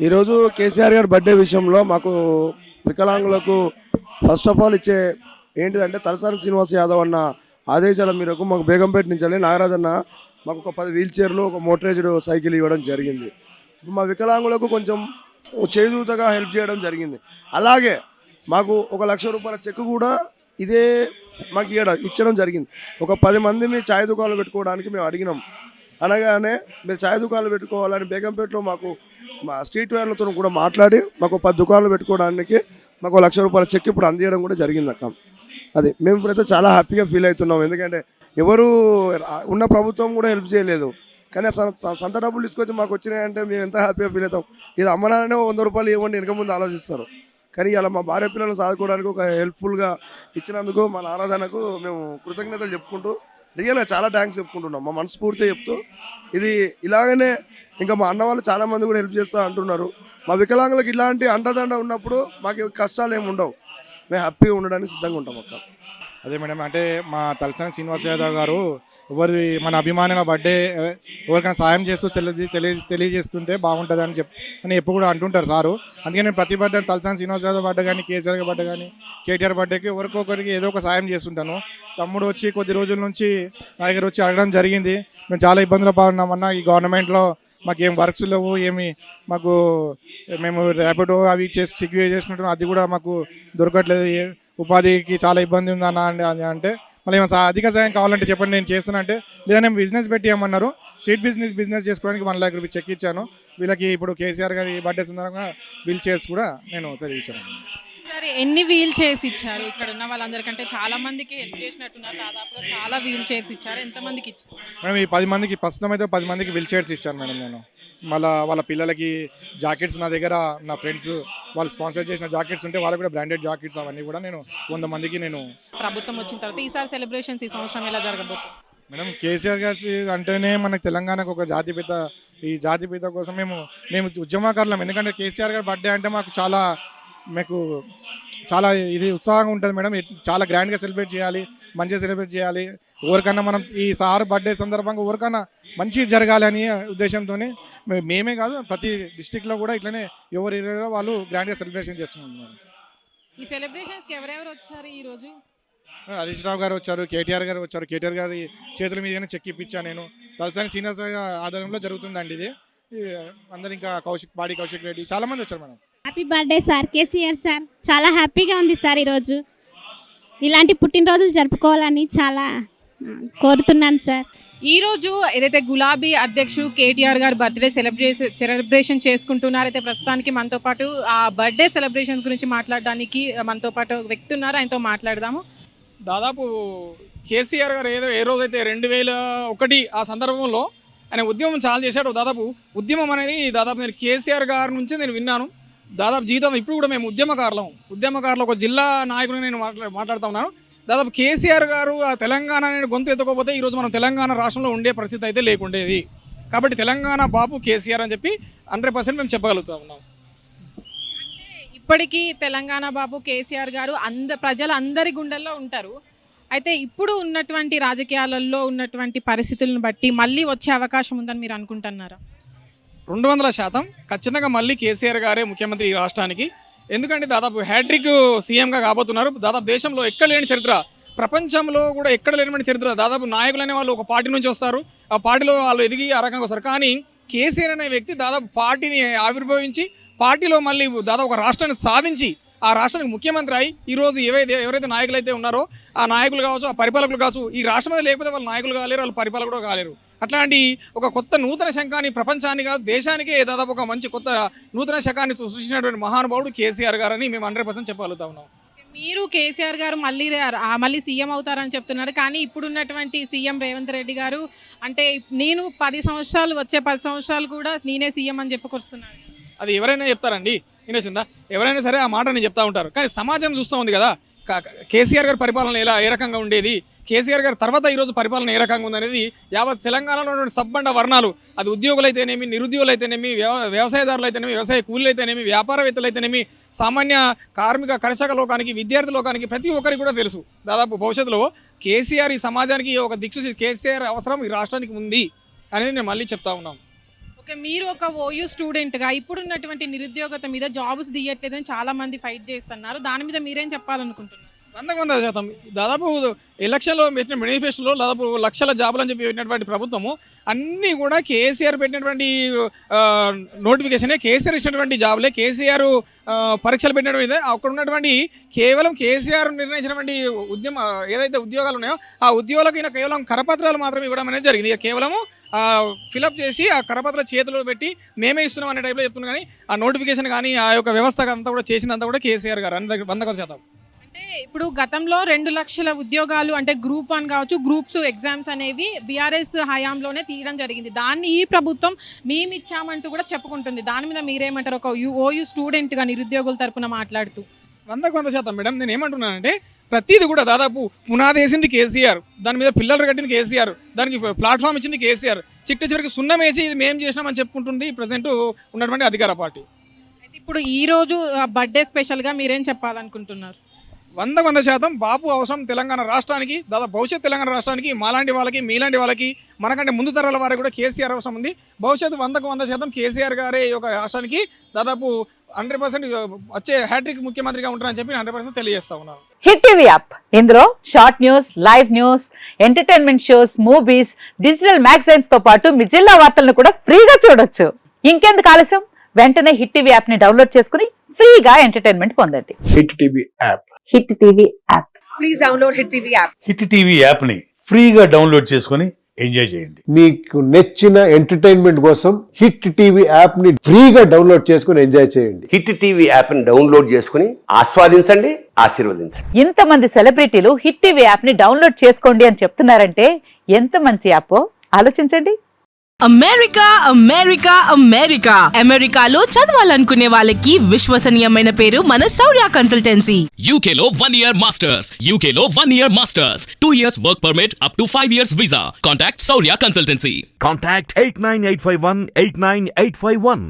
ఈరోజు కేసీఆర్ గారి బర్త్డే విషయంలో మాకు వికలాంగులకు ఫస్ట్ ఆఫ్ ఆల్ ఇచ్చే ఏంటిదంటే తలసాని శ్రీనివాస్ యాదవ్ అన్న ఆదేశాల మేరకు మాకు బేగంపేట నుంచి నాగరాజ్ అన్న మాకు ఒక 10 వీల్ చైర్లు ఒక మోటరైజ్డ్ సైకిల్ ఇవ్వడం జరిగింది. మా వికలాంగులకు కొంచెం చేయూతగా హెల్ప్ చేయడం జరిగింది. అలాగే మాకు ₹1,00,000 చెక్ కూడా ఇదే మాకు ఇచ్చడం జరిగింది. ఒక 10 మంది మీ ఛాయ్ దుకాణాలు పెట్టుకోవడానికి మేము అడిగినాం. అనగానే మీరు ఛాయ్ దుకాణాలు పెట్టుకోవాలని బేగంపేటలో మాకు మా స్ట్రీట్ వేర్లతో కూడా మాట్లాడి మాకు 10 దుకాణాలు పెట్టుకోవడానికి మాకు ₹1,00,000 చెక్ ఇప్పుడు అందించడం కూడా జరిగింది అక్క. అది మేము ఇప్పుడైతే చాలా హ్యాపీగా ఫీల్ అవుతున్నాం. ఎందుకంటే ఎవరు ఉన్న ప్రభుత్వం కూడా హెల్ప్ చేయలేదు. కానీ సొంత డబ్బులు తీసుకొచ్చి మాకు వచ్చినాయంటే మేము ఎంత హ్యాపీగా ఫీల్ అవుతాం. ఇది అమ్మనానే ₹100 ఇవ్వండి వెనక ముందు ఆలోచిస్తారు. కానీ ఇలా మా భార్య పిల్లలను సాదుకోవడానికి ఒక హెల్ప్ఫుల్గా ఇచ్చినందుకు మా ఆరాధనకు మేము కృతజ్ఞతలు చెప్పుకుంటూ రియల్గా చాలా థ్యాంక్స్ చెప్పుకుంటున్నాం. మా మనస్ఫూర్తిగా చెప్తూ ఇది ఇలాగనే ఇంకా మా అన్న వాళ్ళు చాలామంది కూడా హెల్ప్ చేస్తూ అంటున్నారు. మా వికలాంగులకు ఇలాంటి అండదండ ఉన్నప్పుడు మాకు కష్టాలు ఏమి ఉండవు. మేము హ్యాపీగా ఉండడానికి సిద్ధంగా ఉంటాం అక్క. అదే మేడం, అంటే మా తలసాని శ్రీనివాస్ యాదవ్ గారు ఎవరి మన అభిమానుల బర్త్డే ఎవరికైనా సాయం చేస్తూ తెలియజేస్తుంటే బాగుంటుంది అని ఎప్పుడు కూడా అంటుంటారు సారు. అందుకే నేను ప్రతి బర్త్డే తలసాని శ్రీనివాస్ యాదవ్ బర్త్డే కానీ, కేసీఆర్ బర్త్డే కానీ, కేటీఆర్ బర్త్డేకి ఎవరికొకరికి ఏదో ఒక సాయం చేస్తుంటాను. తమ్ముడు వచ్చి కొద్ది రోజుల నుంచి నా దగ్గర వచ్చి అడగడం జరిగింది. మేము చాలా ఇబ్బందులు పాడున్నామన్నా, ఈ గవర్నమెంట్లో మాకేం వర్క్స్ లేవు, మాకు మేము ర్యాపిడో అవి చెక్ చేసుకుంటున్నాం, అది కూడా మాకు దొరకట్లేదు, ఉపాధికి చాలా ఇబ్బంది ఉందన్న అంటే మళ్ళీ ఏమైనా అధిక సాయం కావాలంటే చెప్పండి నేను చేస్తాను అంటే, లేదా నేను బిజినెస్ పెట్టి ఏమన్నారు, స్ట్రీట్ బిజినెస్ చేసుకోవడానికి ₹1,00,000 చెక్ ఇచ్చాను. వీళ్ళకి ఇప్పుడు కేసీఆర్ గారి బర్త్డే సందర్భంగా వీల్ చైర్స్ కూడా నేను తెలియచాను. సరే, ఎన్ని వీల్ చైర్స్ ఇచ్చారు? ఇక్కడ ఉన్న వాళ్ళందరికంటే చాలా మందికి హెల్ప్ చేసినట్టున్నారు. దాదాపుగా చాలా వీల్ చైర్స్ ఇచ్చారు. ఎంతమందికి ఇచ్చారు మేడం? ఈ 10 మందికి, ప్రస్తుతం అయితే 10 మందికి వీల్ చైర్స్ ఇచ్చాను మేడం. నేను మళ్ళీ వాళ్ళ పిల్లలకి జాకెట్స్, నా దగ్గర నా ఫ్రెండ్స్ వాళ్ళు స్పాన్సర్ చేసిన జాకెట్స్ ఉంటే వాళ్ళకి కూడా బ్రాండెడ్ జాకెట్స్ అవన్నీ కూడా నేను 100 మందికి నేను. ప్రభుత్వం వచ్చిన తర్వాత ఈసారి సెలబ్రేషన్స్ ఈ సంవత్సరం ఎలా జరగబోతుంది మేడం? కేసీఆర్ గారి అంటేనే మనకు తెలంగాణకు ఒక జాతిపిత. ఈ జాతిపిత కోసం మేము ఉద్యమకారులం. ఎందుకంటే కేసీఆర్ గారి బర్త్డే అంటే మాకు చాలా ఇది ఉత్సాహంగా ఉంటుంది మేడం. చాలా గ్రాండ్గా సెలబ్రేట్ చేయాలి, మంచిగా సెలబ్రేట్ చేయాలి. ఎవరికన్నా మనం ఈ సార్ బర్త్డే సందర్భంగా ఎవరికన్నా మంచిగా జరగాలి అని ఉద్దేశంతో మేమే కాదు ప్రతి డిస్టిక్లో కూడా ఇట్లనే ఎవరు ఏరియాలో వాళ్ళు గ్రాండ్గా సెలబ్రేషన్ చేస్తున్నాం మేడం. ఈ సెలబ్రేషన్స్కి ఎవరెవరు వచ్చారు ఈరోజు? హరీష్ రావు గారు వచ్చారు, కేటీఆర్ గారు వచ్చారు. కేటీఆర్ గారి చేతుల మీదనే చెక్ ఇప్పించాను నేను. తలసాని శ్రీనివాస్ ఆధ్వర్యంలో జరుగుతుందండి ఇది. అందరు ఇంకా పాడి కౌశిక్ రెడ్డి చాలా మంది వచ్చారు madam. Happy birthday sir KCR sir. చాలా హ్యాపీగా ఉంది సార్. ఈరోజు ఇలాంటి పుట్టినరోజులు జరుపుకోవాలని చాలా కోరుతున్నాను సార్. ఈరోజు ఏదైతే గులాబీ అధ్యక్షుడు కేటీఆర్ గారు బర్త్డే సెలబ్రేషన్ చేసుకుంటున్నారు, అయితే ప్రస్తుతానికి మనతో పాటు ఆ బర్త్డే సెలబ్రేషన్ గురించి మాట్లాడడానికి మనతో పాటు వ్యక్తి ఉన్నారు. ఆయనతో మాట్లాడదాము. దాదాపు కేసీఆర్ గారు ఏ రోజైతే 2001 ఆ సందర్భంలో ఆయన ఉద్యమం చాలా చేశాడు. దాదాపు ఉద్యమం అనేది నేను కేసీఆర్ గారి నుంచి నేను విన్నాను. దాదాపు జీవితం ఇప్పుడు కూడా మేము ఉద్యమకారులు ఒక జిల్లా నాయకుడిని నేను మాట్లాడుతూ ఉన్నాను. దాదాపు కేసీఆర్ గారు ఆ తెలంగాణ అనేది గొంతు ఎత్తుకోకపోతే ఈరోజు మనం తెలంగాణ రాష్ట్రంలో ఉండే పరిస్థితి అయితే లేకుండేది. కాబట్టి తెలంగాణ బాబు కేసీఆర్ అని చెప్పి 100% మేము చెప్పగలుగుతా ఉన్నాం. ఇప్పటికీ తెలంగాణ బాబు కేసీఆర్ గారు ప్రజలందరి గుండెల్లో ఉంటారు. అయితే ఇప్పుడు ఉన్నటువంటి రాజకీయాలలో ఉన్నటువంటి పరిస్థితులను బట్టి మళ్ళీ వచ్చే అవకాశం ఉందని మీరు అనుకుంటున్నారా? 200% ఖచ్చితంగా మళ్ళీ కేసీఆర్ గారే ముఖ్యమంత్రి ఈ రాష్ట్రానికి. ఎందుకంటే దాదాపు హ్యాట్రిక్ సీఎంగా కాబోతున్నారు. దాదాపు దేశంలో ఎక్కడ లేని చరిత్ర, ప్రపంచంలో కూడా ఎక్కడ లేని చరిత్ర. దాదాపు నాయకులు అనే వాళ్ళు ఒక పార్టీ నుంచి వస్తారు, ఆ పార్టీలో వాళ్ళు ఎదిగి ఆ రకంగా వస్తారు. కానీ కేసీఆర్ అనే వ్యక్తి దాదాపు పార్టీని ఆవిర్భవించి పార్టీలో మళ్ళీ దాదాపు ఒక రాష్ట్రాన్ని సాధించి ఆ రాష్ట్రానికి ముఖ్యమంత్రి అయి ఈరోజు ఎవరైతే నాయకులు అయితే ఉన్నారో ఆ నాయకులు కావచ్చు, ఆ పరిపాలకులు కావచ్చు, ఈ రాష్ట్రం మీద లేకపోతే వాళ్ళు నాయకులు కాలేరు, వాళ్ళు పరిపాలకులు కూడా కాలేరు. అట్లాంటి ఒక కొత్త నూతన శంఖాన్ని ప్రపంచాన్ని కాదు దేశానికే దాదాపు ఒక మంచి కొత్త నూతన శంఖాన్ని సృష్టించినటువంటి మహానుభావుడు కేసీఆర్ గారు అని మేము 100% చెప్పగలుగుతా ఉన్నాం. మీరు కేసీఆర్ గారు మళ్ళీ సీఎం అవుతారని చెప్తున్నారు. కానీ ఇప్పుడున్నటువంటి సీఎం రేవంత్ రెడ్డి గారు అంటే నేను వచ్చే 10 సంవత్సరాలు కూడా నేనే సీఎం అని చెప్పుకొస్తున్నారు. అది ఎవరైనా చెప్తారండి, వినేసిందా? ఎవరైనా సరే ఆ మాట నేను చెప్తా ఉంటారు. కానీ సమాజం చూస్తూ ఉంది కదా కేసీఆర్ గారి పరిపాలన ఏ రకంగా ఉండేది, కేసీఆర్ గారి తర్వాత ఈరోజు పరిపాలన ఏ రకంగా ఉందనేది యావత్ తెలంగాణలో ఉన్నటువంటి సబ్బండ వర్ణాలు, అది ఉద్యోగులైతేనేమి, నిరుద్యోగులైతేనేమి, వ్యవసాయదారులు అయితేనేమి, వ్యవసాయ కూలీలు అయితేనేమి, వ్యాపారవేత్తలు అయితేనేమి, సామాన్య కార్మిక కర్షక లోకానికి, విద్యార్థి లోకానికి ప్రతి ఒక్కరికి కూడా తెలుసు. దాదాపు భవిష్యత్తులో కేసీఆర్ ఈ సమాజానికి ఒక కేసీఆర్ అవసరం ఈ రాష్ట్రానికి ఉంది అనేది నేను మళ్ళీ చెప్తా ఉన్నాను. ఓకే, మీరు ఒక ఓయూ స్టూడెంట్గా ఇప్పుడున్నటువంటి నిరుద్యోగత మీద జాబ్స్ తీయట్లేదని చాలా మంది ఫైట్ చేస్తున్నారు. దాని మీద మీరేం చెప్పాలనుకుంటున్నారు? 100%. దాదాపు ఎలక్షన్లో పెట్టిన మేనిఫెస్టోలో దాదాపు లక్షల జాబులు అని చెప్పి పెట్టినటువంటి ప్రభుత్వము అన్నీ కూడా కేసీఆర్ పెట్టినటువంటి నోటిఫికేషనే, కేసీఆర్ ఇచ్చినటువంటి జాబులే, కేసీఆర్ పరీక్షలు పెట్టినటువంటి అక్కడ ఉన్నటువంటి కేవలం కేసీఆర్ నిర్ణయించినటువంటి ఏదైతే ఉద్యోగాలు ఉన్నాయో ఆ ఉద్యోగాలకు ఈయన కేవలం కరపత్రాలు మాత్రమే ఇవ్వడం అనేది జరిగింది. ఇక కేవలము ఫిలప్ చేసి ఆ కరపత్ర చేతిలో పెట్టి మేమే ఇస్తున్నాం అనే టైప్లో చెప్తున్నాం. కానీ ఆ నోటిఫికేషన్ కానీ ఆ యొక్క వ్యవస్థ అంతా కూడా చేసిందంతా కూడా కేసీఆర్ గారు 100%. అంటే ఇప్పుడు గతంలో 2 లక్షల ఉద్యోగాలు అంటే గ్రూప్ 1 కావచ్చు, గ్రూప్స్ ఎగ్జామ్స్ అనేవి బీఆర్ఎస్ హయాంలోనే తీయడం జరిగింది. దాన్ని ఈ ప్రభుత్వం మేము ఇచ్చామంటూ కూడా చెప్పుకుంటుంది. దాని మీద మీరేమంటారు ఒక ఓయూ స్టూడెంట్గా నిరుద్యోగుల తరపున మాట్లాడుతూ? 100% మేడం. నేను ఏమంటున్నానంటే ప్రతిది కూడా దాదాపు పునాది వేసింది కేసీఆర్, దాని మీద పిల్లలు కట్టింది కేసీఆర్, దానికి ప్లాట్ఫామ్ ఇచ్చింది కేసీఆర్, చివరికి సున్నం వేసి ఇది మేము చేసినామని చెప్పుకుంటుంది ప్రజెంట్ ఉన్నటువంటి అధికార పార్టీ. అయితే ఇప్పుడు ఈరోజు బర్త్డే స్పెషల్గా మీరేం చెప్పాలనుకుంటున్నారు? 100% బాపు అవసరం తెలంగాణ రాష్ట్రానికి, దాదాపు భవిష్యత్ తెలంగాణ రాష్ట్రానికి, మాలాంటి వాళ్ళకి మీలాంటి వాళ్ళకి మనకంటే ముందు తరాల వారికి కూడా కేసీఆర్ అవసరం ఉంది. భవిష్యత్తు 100% కేసీఆర్ గారే ఈ యొక్క రాష్ట్రానికి దాదాపు 100% వచ్చే హ్యాట్రిక్ ముఖ్యమంత్రిగా ఉంటారని చెప్పి 100% తెలియజేస్తా ఉన్నాను. హిట్ టీవీ యాప్, ఇందులో short news, live news, entertainment shows, movies, digital magazines తో పాటు మీ జిల్లా వార్తలను కూడా ఫ్రీగా చూడొచ్చు. ఇంకెందుకు ఆలస్యం, వెంటనే హిట్ టీవీ యాప్ ని డౌన్లోడ్ చేసుకుని ఫ్రీగా ఎంటర్టైన్మెంట్ పొందండి. Hit TV app. Hit TV app. Please download hit TV app. Hit TV app ని ఫ్రీగా డౌన్లోడ్ చేసుకుని ఎంజాయ్ చేయండి. మీకు నచ్చిన ఎంటర్టైన్మెంట్ కోసం హిట్ టీవీ యాప్ ని ఫ్రీగా డౌన్లోడ్ చేసుకుని ఎంజాయ్ చేయండి. హిట్ టీవీ యాప్ ని డౌన్లోడ్ చేసుకుని ఆస్వాదించండి, ఆశీర్వదించండి. ఇంతమంది సెలబ్రిటీలు హిట్ టీవీ యాప్ ని డౌన్లోడ్ చేసుకోండి అని చెప్తున్నారంటే ఎంత మంచి యాప్ ఆలోచించండి. అమెరికా అమెరికా అమెరికా అమెరికాలో చదవాలనుకునే వాళ్ళకి విశ్వసనీయమైన పేరు మన శౌర్య కన్సల్టెన్సీ. UK లో 1 year masters, UK లో 1 year masters, 2 years work permit up to 5 years visa. Contact Saurya Consultancy. Contact 89851 89851.